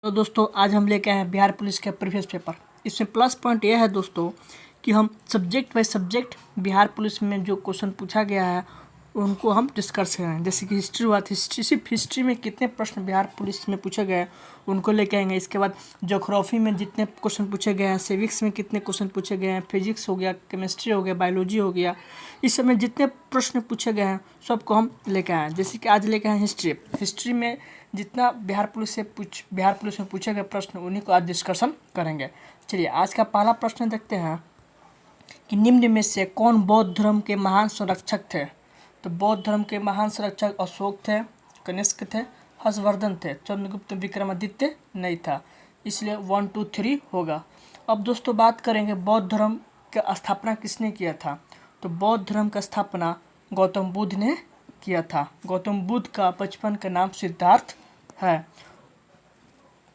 तो दोस्तों आज हम लेके आए हैं बिहार पुलिस के प्रीवियस पेपर। इसमें प्लस पॉइंट यह है दोस्तों कि हम subject by subject Bihar police में जो क्वेश्चन पूछा गया है उनको हम डिस्कस करें। जैसे कि हिस्ट्री हुआ, सिर्फ हिस्ट्री में कितने प्रश्न बिहार पुलिस में पूछे गए हैं उनको लेके आएंगे। इसके बाद ज्योग्राफी में जितने क्वेश्चन पूछे गए हैं, सिविक्स में कितने क्वेश्चन पूछे गए हैं, फिजिक्स हो गया, केमिस्ट्री हो गया, बायोलॉजी हो गया, इस समय जितने प्रश्न पूछे गए हैं सबको हम लेके आए हैं। जैसे कि आज लेके आए हैं हिस्ट्री में जितना बिहार पुलिस में पूछे गए प्रश्न उन्हीं को आज डिस्कशन करेंगे। चलिए आज का पहला प्रश्न देखते हैं कि निम्न में से कौन बौद्ध धर्म के महान संरक्षक थे। तो बौद्ध धर्म के महान संरक्षक अशोक थे, कनिष्क थे, हर्षवर्धन थे, चंद्रगुप्त विक्रमादित्य नहीं था, इसलिए 1 2 3 होगा। अब दोस्तों बात करेंगे बौद्ध धर्म का स्थापना किसने किया था। तो बौद्ध धर्म का स्थापना गौतम बुद्ध ने किया था। गौतम बुद्ध का बचपन का नाम सिद्धार्थ है।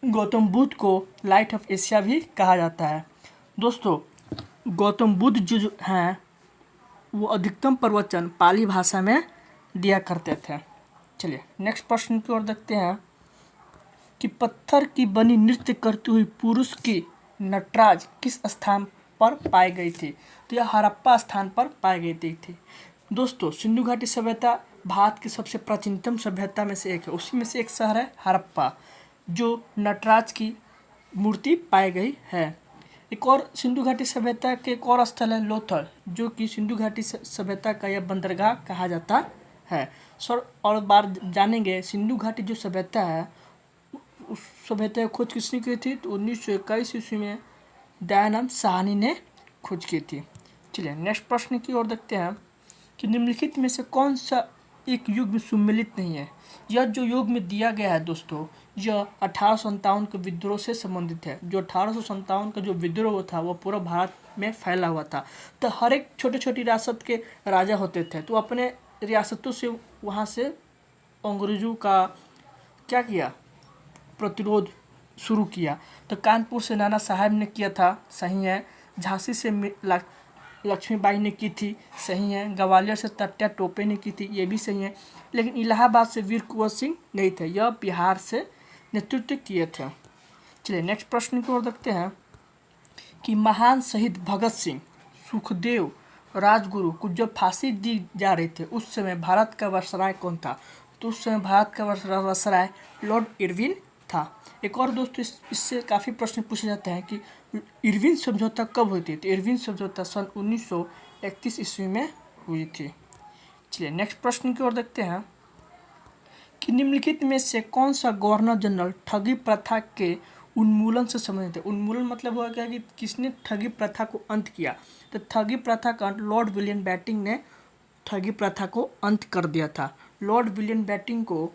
गौतम बुद्ध को लाइट ऑफ एशिया भी कहा जाता है। दोस्तों गौतम बुद्ध जो हैं वो अधिकतम प्रवचन पाली भाषा में दिया करते थे। चलिए नेक्स्ट प्रश्न की ओर देखते हैं कि पत्थर की बनी नृत्य करती हुई पुरुष की नटराज किस स्थान पर पाई गई थी। तो यह हड़प्पा स्थान पर पाई गई थी। दोस्तों सिंधु घाटी सभ्यता भारत की सबसे प्राचीनतम सभ्यता में से एक है। उसी में से एक शहर है हड़प्पा जो नटराज की मूर्ति पाई गई है। एक और सिंधु घाटी सभ्यता के एक और स्थल है लोथल, जो कि सिंधु घाटी सभ्यता का यह बंदरगाह कहा जाता है। सर और बार जानेंगे सिंधु घाटी जो सभ्यता है उस सभ्यता की खोज किसने की थी। तो 1921 ईस्वी में दयानंद साहनी ने खोज की थी। चलिए नेक्स्ट प्रश्न की ओर देखते हैं कि निम्नलिखित में से कौन सा एक युग में सम्मिलित नहीं है। यह जो युग में दिया गया है दोस्तों यह 1857 के विद्रोह से संबंधित है। जो 1857 का जो विद्रोह था वो पूरा भारत में फैला हुआ था। तो हर एक छोटी छोटी रियासत के राजा होते थे तो अपने रियासतों से वहाँ से अंग्रेजों का क्या किया, प्रतिरोध शुरू किया। तो कानपुर से नाना साहब ने किया था, सही है। झांसी से लक्ष्मीबाई ने की थी, सही है। ग्वालियर से तत्या टोपे ने की थी, ये भी सही है। लेकिन इलाहाबाद से वीर कुंवर सिंह नहीं थे, यह बिहार से नेतृत्व किए थे। चलिए नेक्स्ट प्रश्न की ओर देखते हैं कि महान शहीद भगत सिंह, सुखदेव, राजगुरु को जब फांसी दी जा रही थी उस समय भारत का वायसराय कौन था। तो उस समय भारत का वायसराय लॉर्ड इरविन था। एक और दोस्तों इससे काफ़ी प्रश्न पूछे जाते हैं कि इरविन समझौता कब हुई थी। तो इरविन समझौता सन 1931 ईस्वी में हुई थी। चलिए नेक्स्ट प्रश्न की ओर देखते हैं कि निम्नलिखित में से कौन सा गवर्नर जनरल ठगी प्रथा के उन्मूलन से संबंधित है। उन्मूलन मतलब हुआ क्या कि किसने ठगी प्रथा को अंत किया। तो ठगी प्रथा का लॉर्ड विलियम बेंटिंक ने ठगी प्रथा को अंत कर दिया था। लॉर्ड विलियम बेंटिंक को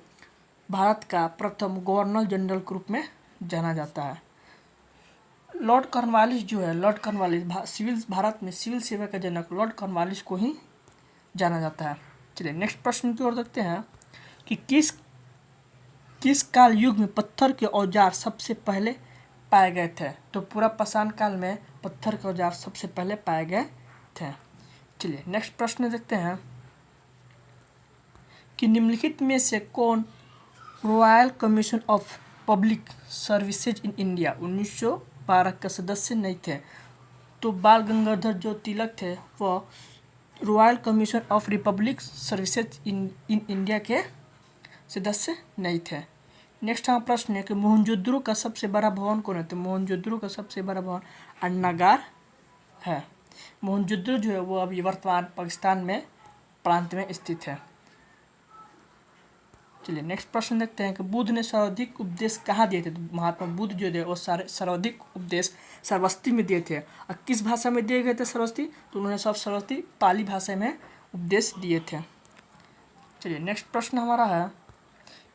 भारत का प्रथम गवर्नर जनरल के रूप में जाना जाता है। लॉर्ड कॉर्नवालिस जो है, लॉर्ड कॉर्नवालिस भारत में सिविल सेवा का जनक लॉर्ड कॉर्नवालिस को ही जाना जाता है। चलिए नेक्स्ट प्रश्न की ओर देखते हैं कि किस काल युग में पत्थर के औजार सबसे पहले पाए गए थे। तो पूरा पाषाण काल में पत्थर के औजार सबसे पहले पाए गए थे। चलिए नेक्स्ट प्रश्न देखते हैं कि निम्नलिखित में से कौन royal commission of public services in India 1912 के सदस्य नहीं थे। तो बाल गंगाधर जो तिलक थे वह royal commission of Republic services in India के सदस्य नहीं थे। नेक्स्ट हमारा प्रश्न है कि मोहनजोदड़ो का सबसे बड़ा भवन कौन है। तो मोहनजोदड़ो का सबसे बड़ा भवन अन्नागार है। मोहनजोदड़ो जो है वो अभी वर्तमान पाकिस्तान में प्रांत में स्थित है। चलिए नेक्स्ट प्रश्न देखते हैं कि बुद्ध ने सर्वाधिक उपदेश कहाँ दिए थे। तो महात्मा बुद्ध जो थे वो सर्वाधिक उपदेश सरस्वती में दिए थे। और किस भाषा में दिए गए थे सरस्वती। तो उन्होंने सब सरस्वती पाली भाषा में उपदेश दिए थे। चलिए नेक्स्ट प्रश्न हमारा है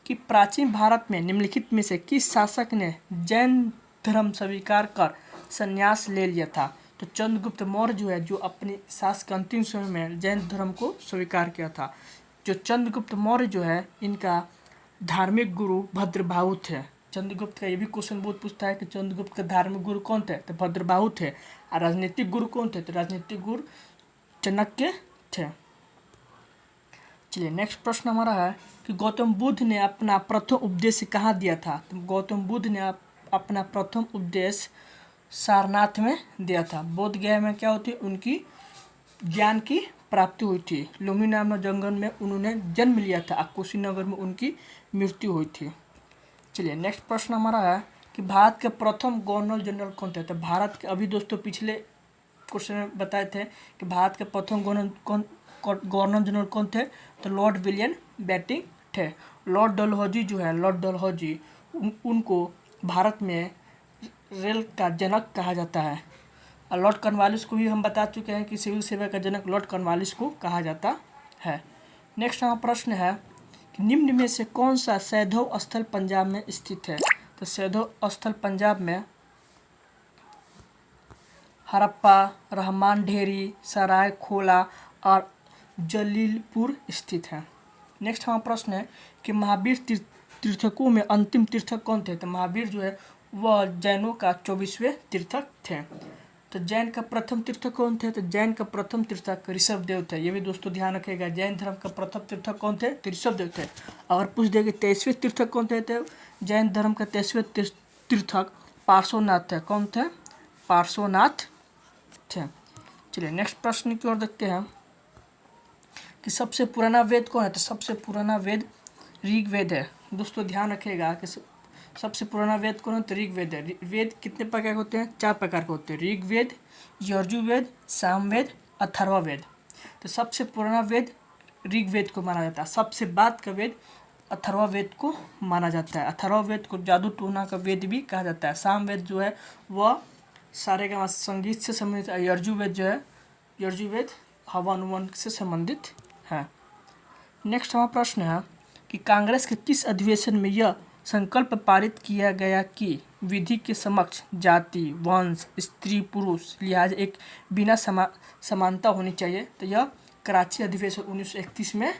कि प्राचीन भारत में निम्नलिखित में से किस शासक ने जैन धर्म स्वीकार कर संन्यास ले लिया था। तो चंद्रगुप्त मौर्य जो है जो अपने शासन के अंतिम समय में जैन धर्म को स्वीकार किया था। जो चंद्रगुप्त मौर्य जो है इनका धार्मिक गुरु भद्रबाहु थे। चंद्रगुप्त का ये भी क्वेश्चन बहुत पूछता है कि चंद्रगुप्त के धार्मिक गुरु कौन थे। तो भद्रबाहु थे। और राजनीतिक गुरु कौन थे। तो राजनीतिक गुरु चाणक्य थे। चलिए नेक्स्ट प्रश्न हमारा है कि गौतम बुद्ध ने अपना प्रथम उपदेश कहाँ दिया था। तो गौतम बुद्ध ने अपना प्रथम उपदेश सारनाथ में दिया था। बोध गया में क्या होती उनकी ज्ञान की प्राप्ति हुई थी। लुम्बिनी नामक जंगल में उन्होंने जन्म लिया था। कुशीनगर में उनकी मृत्यु हुई थी। चलिए नेक्स्ट प्रश्न हमारा है कि भारत के प्रथम गवर्नर जनरल कौन थे। तो भारत के अभी दोस्तों पिछले क्वेश्चन में बताए थे कि भारत के प्रथम गवर्नर जनरल कौन थे। तो लॉर्ड विलियम बेंटिंक थे। लॉर्ड डलहौजी जो है, लॉर्ड डलहौजी उनको भारत में रेल का जनक कहा जाता है। और लॉर्ड कॉर्नवालिस को भी हम बता चुके हैं कि सिविल सेवा का जनक लॉर्ड कॉर्नवालिस को कहा जाता है। नेक्स्ट हमारा प्रश्न है कि निम्न में से कौन सा सैधव स्थल पंजाब में स्थित है। तो सैधव स्थल पंजाब में हड़प्पा, रहमान ढेरी, सराय खोला और जलीलपुर स्थित है। नेक्स्ट हमारा प्रश्न है कि महावीर तीर्थकों में अंतिम तीर्थक कौन थे। तो महावीर जो है वह जैनों का 24वें तीर्थक थे। तो जैन का प्रथम तीर्थक कौन थे। तो जैन का प्रथम तीर्थक ऋषभदेव थे। ये भी दोस्तों ध्यान रखिएगा, जैन धर्म का प्रथम तीर्थक कौन थे। तो ऋषभदेव थे। अगर पूछ दे कि 23वें तीर्थक कौन थे, तो जैन धर्म का 23वें तीर्थक पार्श्वनाथ थे। कौन थे। पार्श्वनाथ थे। चलिए नेक्स्ट प्रश्न की ओर देखते हैं कि सबसे पुराना वेद कौन है। तो सबसे पुराना वेद ऋग्वेद है। दोस्तों ध्यान रखिएगा कि सबसे पुराना वेद कौन है। तो ऋग्वेद है। वेद कितने प्रकार के होते हैं। 4 प्रकार के होते हैं। ऋग्वेद, यजुर्वेद, सामवेद, अथर्ववेद। तो सबसे पुराना वेद ऋग्वेद को माना जाता है। सबसे बाद का वेद अथर्ववेद को माना जाता है। अथर्ववेद को जादू टोना का वेद भी कहा जाता है। सामवेद जो है वह सारे का संगीत से संबंधित है। यजुर्वेद जो है, यजुर्वेद हवन वन से संबंधित है। नेक्स्ट हमारा प्रश्न है कि कांग्रेस के किस अधिवेशन में यह संकल्प पारित किया गया कि विधि के समक्ष जाति, वंश, स्त्री, पुरुष लिहाज एक बिना समानता होनी चाहिए। तो यह कराची अधिवेशन 1931 में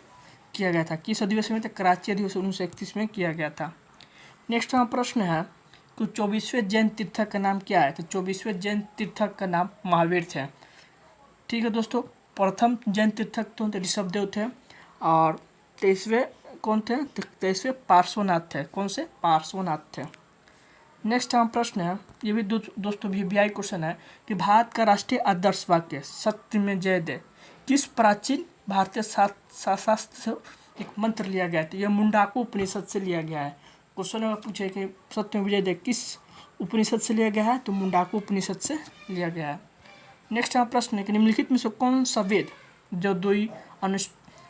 किया गया था। किस अधिवेशन में। तो कराची अधिवेशन 1931 में किया गया था। नेक्स्ट हमारा प्रश्न है कि 24वें जैन तीर्थक का नाम क्या है। तो 24वें जैन तीर्थक का नाम महावीर थे। ठीक है दोस्तों, प्रथम जैन तीर्थक तो ऋषभदेव थे और 23वें कौन थे। 23वें पार्श्वनाथ थे। कौन से। पार्श्वनाथ थे। नेक्स्ट हमारा प्रश्न है, ये भी दोस्तों VVI क्वेश्चन है कि भारत का राष्ट्रीय आदर्श वाक्य सत्य में जय दे किस प्राचीन भारतीय शास्त्र से एक मंत्र लिया गया था। यह मुंडाको उपनिषद से लिया गया है। क्वेश्चन अगर पूछे कि सत्य में विजय दे किस उपनिषद से लिया गया है। तो मुंडाको उपनिषद से लिया गया है। नेक्स्ट हमारा प्रश्न है कि निम्नलिखित में से कौन सा वेद जो द्वि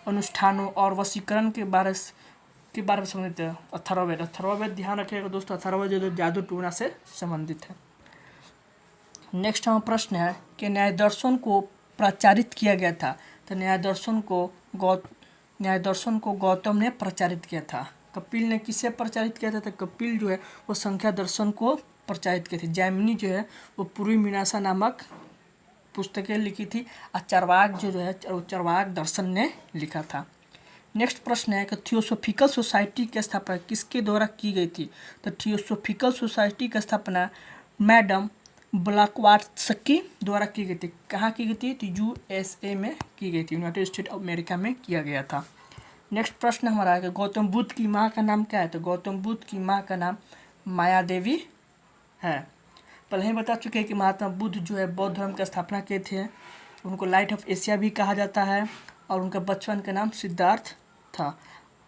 अनुष्ठानों और वशीकरण के बारे में संबंधित है। अथर्ववेद। अथर्ववेद ध्यान रखिएगा दोस्तों, अथर्ववेद जो जादू टोना से संबंधित है। नेक्स्ट हमारा प्रश्न है कि न्याय दर्शन को प्रचारित किया गया था। तो न्याय दर्शन को गौतम ने प्रचारित किया था। कपिल ने किसे प्रचारित किया था। तो कपिल जो है वो संख्या दर्शन को प्रचारित किए थे। जैमिनी जो है वो पूर्वी मीमांसा नामक पुस्तकें लिखी थी। और चार्वाक जो है वो चार्वाक दर्शन ने लिखा था। नेक्स्ट प्रश्न है कि थियोसोफिकल सोसाइटी की स्थापना किसके द्वारा की गई थी। तो थियोसोफिकल सोसाइटी की स्थापना मैडम ब्लैकवाटस्की द्वारा की गई थी। कहाँ की गई थी। तो USA में की गई थी। यूनाइटेड स्टेट ऑफ अमेरिका में किया गया था। नेक्स्ट प्रश्न हमारा है कि गौतम बुद्ध की माँ का नाम क्या है। तो गौतम बुद्ध की माँ का नाम माया देवी है। पहले ही बता चुके हैं कि महात्मा बुद्ध जो है बौद्ध धर्म की स्थापना किए थे। उनको लाइट ऑफ एशिया भी कहा जाता है। और उनका बचपन का नाम सिद्धार्थ था।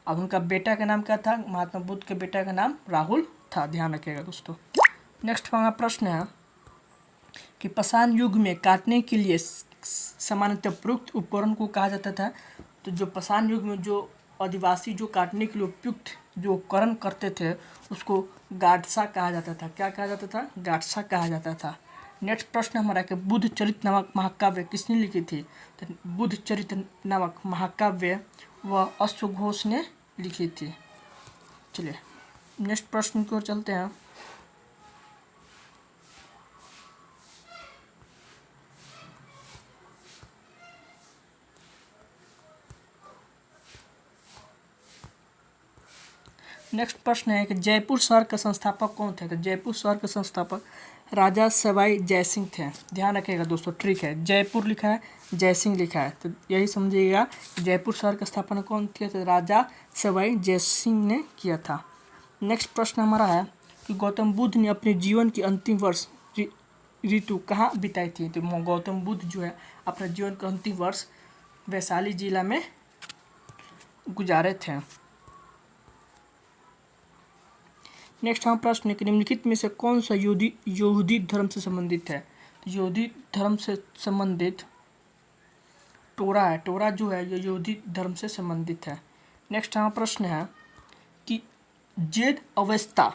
अब उनका बेटा का नाम क्या था। महात्मा बुद्ध के बेटा का नाम राहुल था। ध्यान रखिएगा दोस्तों। नेक्स्ट हमारा प्रश्न है कि पाषाण युग में काटने के लिए सामान्यतः प्रयुक्त उपकरण को कहा जाता था। तो जो पाषाण युग में जो आदिवासी जो काटने के लिए उपयुक्त जो उपकरण करते थे उसको गाटसा कहा जाता था। क्या कहा जाता था। गाटसा कहा जाता था। नेक्स्ट प्रश्न हमारा कि बुद्ध चरित नामक महाकाव्य किसने लिखी थी। तो बुद्ध चरित नामक महाकाव्य वह अश्वघोष ने लिखी थी। चलिए नेक्स्ट प्रश्न की ओर चलते हैं। नेक्स्ट प्रश्न है कि जयपुर शहर का संस्थापक कौन थे। तो जयपुर शहर के संस्थापक राजा सवाई जयसिंह थे। ध्यान रखिएगा दोस्तों, ट्रिक है, जयपुर लिखा है जयसिंह लिखा है तो यही समझिएगा जयपुर शहर का स्थापना कौन किया। तो राजा सवाई जयसिंह ने किया था। नेक्स्ट प्रश्न हमारा है कि गौतम बुद्ध ने अपने जीवन की अंतिम वर्ष ऋतु कहाँ बिताई थी। तो गौतम बुद्ध जो है अपने जीवन का अंतिम वर्ष वैशाली जिला में गुजारे थे। नेक्स्ट हम प्रश्न है कि निम्नलिखित में से कौन सा यहूदी धर्म से संबंधित है। तो यहूदी धर्म से संबंधित टोरा है। टोरा जो है ये यहूदी धर्म से संबंधित है। नेक्स्ट हमारा प्रश्न है कि जेद अवेस्ता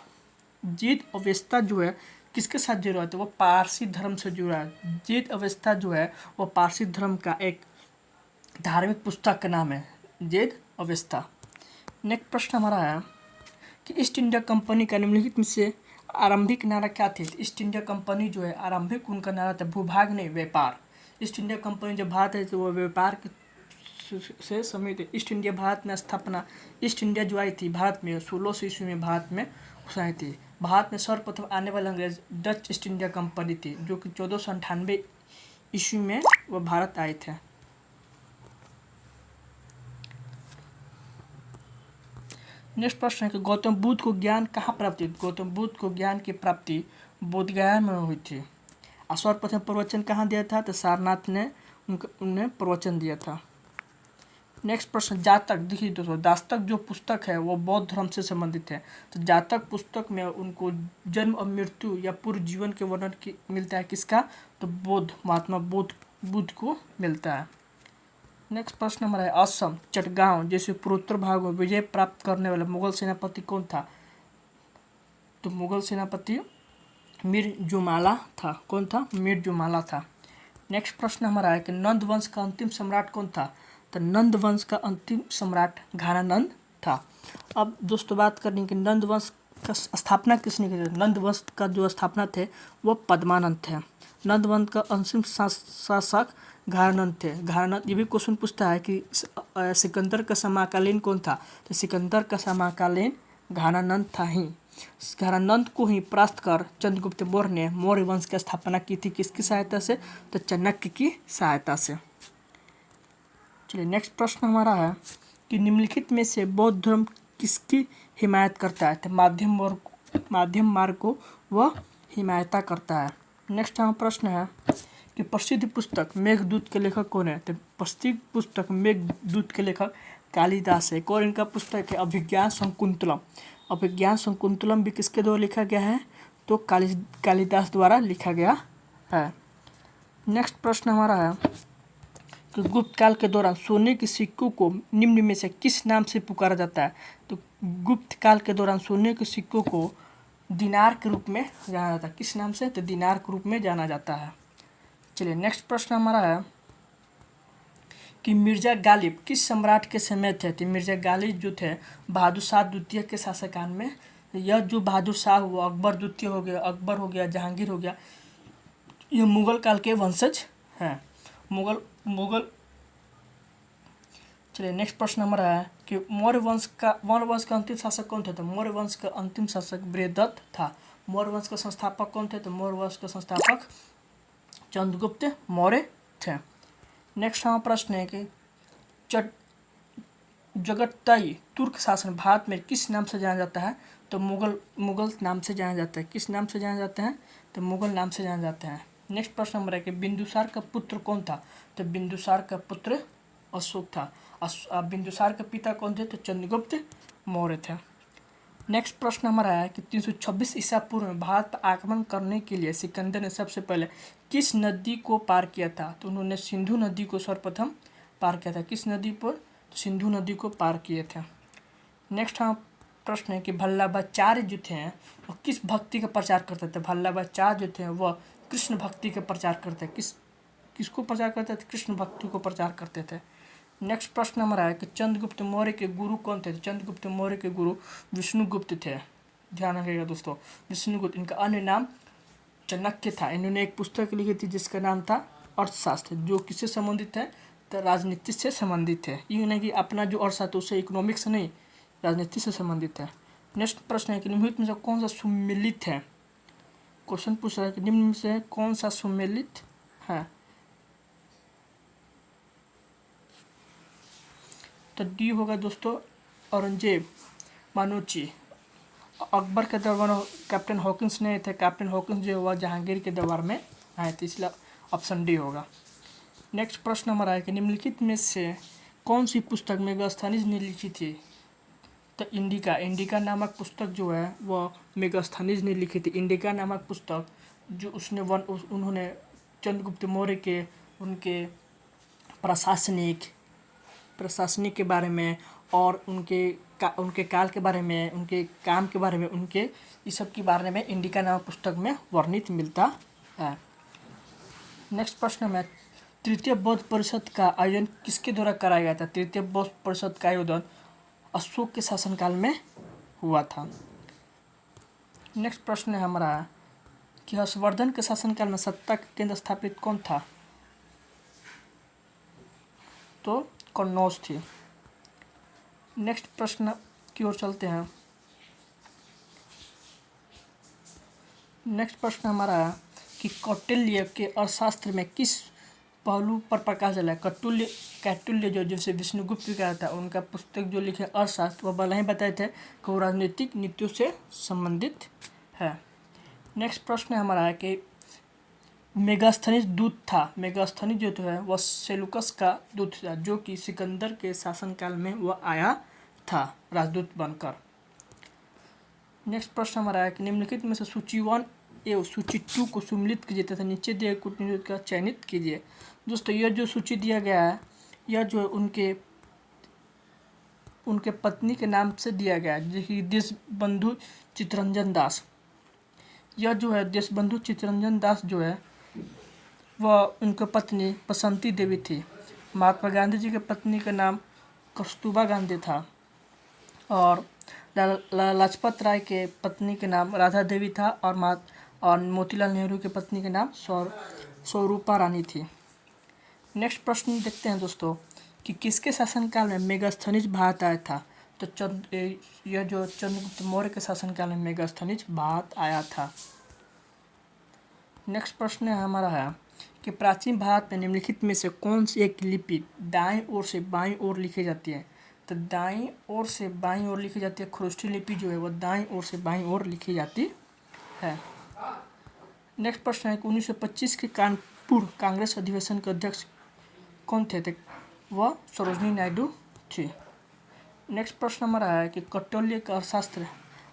जो है किसके साथ जुड़ा है। तो वो पारसी धर्म से जुड़ा है। जेद अवेस्ता जो है वो पारसी धर्म का एक धार्मिक पुस्तक का नाम है, जेद अवेस्ता। नेक्स्ट प्रश्न हमारा है कि ईस्ट इंडिया कंपनी का निम्नलिखित में से आरंभिक नारा क्या थे। ईस्ट इंडिया कंपनी जो है आरंभिक उनका नारा था भूभाग नहीं व्यापार। ईस्ट इंडिया कंपनी जब भारत है तो वो व्यापार से समित ईस्ट इंडिया भारत में स्थापना ईस्ट इंडिया जो आई थी भारत में 1600 ईस्वी में भारत में घुसाई थी। भारत में सर्वप्रथम आने वाले अंग्रेज डच ईस्ट इंडिया कंपनी थी जो कि 1498 ईस्वी में वो भारत आए थे। नेक्स्ट प्रश्न है कि गौतम बुद्ध को ज्ञान कहाँ प्राप्त हुई। गौतम बुद्ध को ज्ञान की प्राप्ति बोधगया में हुई थी। सर्वप्रथम प्रवचन कहाँ दिया था। तो सारनाथ ने उन्हें प्रवचन दिया था। नेक्स्ट प्रश्न जातक। देखिए दोस्तों जातक जो पुस्तक है वो बौद्ध धर्म से संबंधित है। तो जातक पुस्तक में उनको जन्म और मृत्यु या पूर्व जीवन के वर्णन मिलता है किसका। तो महात्मा बुद्ध को मिलता है। नेक्स्ट प्रश्न हमारा है असम चटगांव जैसे पूर्वोत्तर भाग में विजय प्राप्त करने वाला मुगल सेनापति कौन था। तो मुगल सेनापति मीर जुमाला था। कौन था। मीर जुमाला था। नेक्स्ट प्रश्न हमारा है कि नंद वंश का अंतिम सम्राट कौन था। तो नंद वंश का अंतिम सम्राट घानानंद था। अब दोस्तों बात करनी कि नंद वंश का स्थापना किसने की। नंद वंश का जो स्थापना थे वो पद्मानंद थे। नंद वंश का अंतिम शासक घानानंद थे। घानानंद ये भी क्वेश्चन पूछता है कि सिकंदर का समकालीन कौन था। तो सिकंदर का समकालीन घानानंद था ही। घानानंद को ही परास्त कर चंद्रगुप्त मौर्य ने मौर्य वंश की स्थापना की थी किसकी सहायता से। तो चाणक्य की सहायता से। चलिए नेक्स्ट प्रश्न हमारा है कि निम्नलिखित में से बौद्ध धर्म किसकी हिमायत करता है। तो माध्यम मार्ग को वह हिमायता करता है। नेक्स्ट हमारा प्रश्न है कि प्रसिद्ध पुस्तक मेघदूत के लेखक कौन है। तो प्रसिद्ध पुस्तक मेघदूत के लेखक कालिदास है। और इनका पुस्तक है अभिज्ञान शकुंतलम। अभिज्ञान शकुंतलम भी किसके द्वारा लिखा गया है। तो कालिदास द्वारा लिखा गया है। नेक्स्ट प्रश्न हमारा है कि गुप्त काल के दौरान सोने के सिक्कों को निम्न में से किस नाम से पुकारा जाता है। तो गुप्त काल के दौरान सोने के सिक्कों को दिनार के रूप में जाना जाता है। किस नाम से। तो दिनार के रूप में जाना जाता है। चलिए नेक्स्ट प्रश्न हमारा है कि मिर्जा गालिब किस सम्राट के समय थे। तो मिर्जा गालिब जो थे बहादुर शाह द्वितीय के शासकाल में। यह जो बहादुर शाह हुआ अकबर द्वितीय हो गया, अकबर हो गया, जहांगीर हो गया, यह मुगल काल के वंशज हैं। मुगल चलिए नेक्स्ट प्रश्न हमारा है कि मौर्य वंश का अंतिम शासक कौन थे। तो मौर्य वंश का अंतिम शासक बृहदत्त था। मौर्य वंश का संस्थापक कौन थे। तो मौर्य वंश का संस्थापक चंद्रगुप्त मौर्य थे। नेक्स्ट हमारा प्रश्न है कि जगत्ताई तुर्क शासन भारत में किस नाम से जाना जाता है। तो मुगल नाम से जाना जाता है। किस नाम से जाना जाता है। तो मुगल नाम से जाना जाता है। नेक्स्ट प्रश्न नंबर है कि बिंदुसार का पुत्र कौन था। तो बिंदुसार का पुत्र अशोक था। बिंदुसार के पिता कौन थे। तो चंद्रगुप्त मौर्य थे। नेक्स्ट प्रश्न हमारा है कि 326 ईसा पूर्व में भारत पर आक्रमण करने के लिए सिकंदर ने सबसे पहले किस नदी को पार किया था। तो उन्होंने सिंधु नदी को सर्वप्रथम पार किया था। किस नदी पर। तो सिंधु नदी को पार किए थे। नेक्स्ट हम प्रश्न है कि वल्लभाचार्य जो थे वो किस भक्ति का प्रचार करते थे। वल्लभाचार्य जो थे वह कृष्ण भक्ति का प्रचार करते। किसको प्रचार करते थे। कृष्ण भक्ति को प्रचार करते थे। नेक्स्ट प्रश्न हमारा है कि चंद्रगुप्त मौर्य के गुरु कौन थे। चंद्रगुप्त मौर्य के गुरु विष्णुगुप्त थे। ध्यान रखिएगा दोस्तों विष्णुगुप्त। इनका अन्य नाम चाणक्य था। इन्होंने एक पुस्तक लिखी थी जिसका नाम था अर्थशास्त्र, जो किससे संबंधित है। तो राजनीति से संबंधित है। ये नहीं कि अपना जो अर्थशास्त्र उससे इकोनॉमिक्स से नहीं, राजनीति से संबंधित है। नेक्स्ट प्रश्न है कि निम्नलिखित में से कौन सा सुमेलित है। क्वेश्चन पूछ रहा है कि निम्न में से कौन सा सुमेलित है। तो डी होगा दोस्तों औरंगजेब, मानोची। अकबर के दरबार में कैप्टन हॉकिंस नहीं थे। कैप्टन हॉकिंस जो हुआ जहांगीर के दरबार में आए थे, इसलिए ऑप्शन डी होगा। नेक्स्ट प्रश्न हमारा है कि निम्नलिखित में से कौन सी पुस्तक मेगास्थनीज ने लिखी थी? तो इंडिका नामक पुस्तक जो है वह मेगास्थनीज ने लिखी थी। इंडिका नामक पुस्तक जो उन्होंने चंद्रगुप्त मौर्य के उनके प्रशासनिक के बारे में और उनके काल के बारे में, उनके काम के बारे में, उनके इस सब के बारे में इंडिका नामक पुस्तक में वर्णित मिलता है। नेक्स्ट प्रश्न में तृतीय बौद्ध परिषद का आयोजन किसके द्वारा कराया गया था? तृतीय बौद्ध परिषद का आयोजन अशोक के शासनकाल में हुआ था। नेक्स्ट प्रश्न है हमारा कि हर्षवर्धन के शासनकाल में सत्ता का केंद्र स्थापित कौन था? तो कन्नौज थी। नेक्स्ट प्रश्न की ओर चलते हैं। नेक्स्ट प्रश्न हमारा है कि कौटिल्य के अर्थशास्त्र में किस पहलू पर प्रकाश डाला है? कौटिल्य जो जिसे विष्णुगुप्त भी कहा था, उनका पुस्तक जो लिखे अर्थशास्त्र, वह पहले ही बताए थे कि वो राजनीतिक नीतियों से संबंधित है। नेक्स्ट प्रश्न हमारा है कि मेगास्थनीज दूत था। मेगास्थनीज जो है वह सेलुकस का दूत था, जो कि सिकंदर के शासनकाल में वह आया था राजदूत बनकर। नेक्स्ट प्रश्न हमारा है कि निम्नलिखित में से सूची 1 एवं सूची 2 को सम्मिलित कीजिए तथा नीचे दिए कूटनीतिक का चयनित कीजिए। दोस्तों, यह जो सूची दिया गया है यह जो उनके पत्नी के नाम से दिया गया है, जैसे देशबंधु चित्तरंजन दास। यह जो है देशबंधु चित्तरंजन दास जो है वह उनकी पत्नी बसंती देवी थी। महात्मा गांधी जी के पत्नी का नाम कस्तूरबा गांधी था और लाला लाजपत राय के पत्नी के नाम राधा देवी था और मोतीलाल नेहरू के पत्नी के नाम स्वरूपा रानी थी। नेक्स्ट प्रश्न देखते हैं दोस्तों कि किसके शासनकाल में मेगास्थनीज भारत आया था? तो यह जो चंद्रगुप्त मौर्य के शासनकाल में मेगास्थनीज भारत आया था। नेक्स्ट प्रश्न हमारा है कि प्राचीन भारत में निम्नलिखित में से कौन सी एक लिपि दाईं ओर से बाईं ओर लिखी जाती है? तो दाईं ओर से बाईं ओर लिखी जाती है खरोष्ठी लिपि जो है वह दाईं ओर से बाईं ओर लिखी जाती है। नेक्स्ट प्रश्न है कि 1925 के कानपुर कांग्रेस अधिवेशन के अध्यक्ष कौन थे? वह सरोजिनी नायडू थी। नेक्स्ट प्रश्न हमारा है कि कौटिल्य का अर्थशास्त्र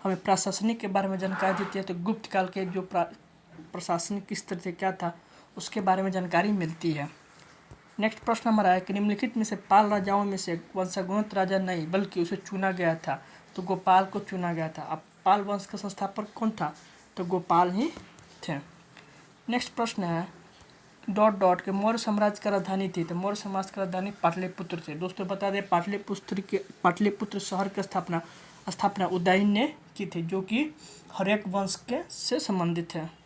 हमें प्रशासनिक के बारे में जानकारी देती है। तो गुप्त काल के जो प्रशासनिक किस तरह से क्या था उसके बारे में जानकारी मिलती है। नेक्स्ट प्रश्न हमारा है कि निम्नलिखित में से पाल राजाओं में से वंशागुणत राजा नहीं बल्कि उसे चुना गया था। तो गोपाल को चुना गया था। अब पाल वंश का संस्थापक कौन था? तो गोपाल ही थे। नेक्स्ट प्रश्न है के मौर्य साम्राज्य का राजधानी थी। तो मौर्य साम्राज्य का राजधानी पाटलिपुत्र थे। दोस्तों बता दें पाटलिपुत्र शहर की स्थापना उदयन ने की थी, जो कि हर्यक वंश के से संबंधित है।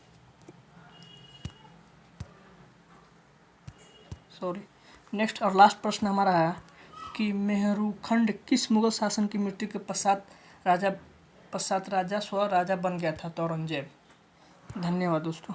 नेक्स्ट और लास्ट प्रश्न हमारा है कि मेहरूखंड किस मुगल शासन की मृत्यु के पश्चात राजा बन गया था? तो औरंगजेब। धन्यवाद दोस्तों।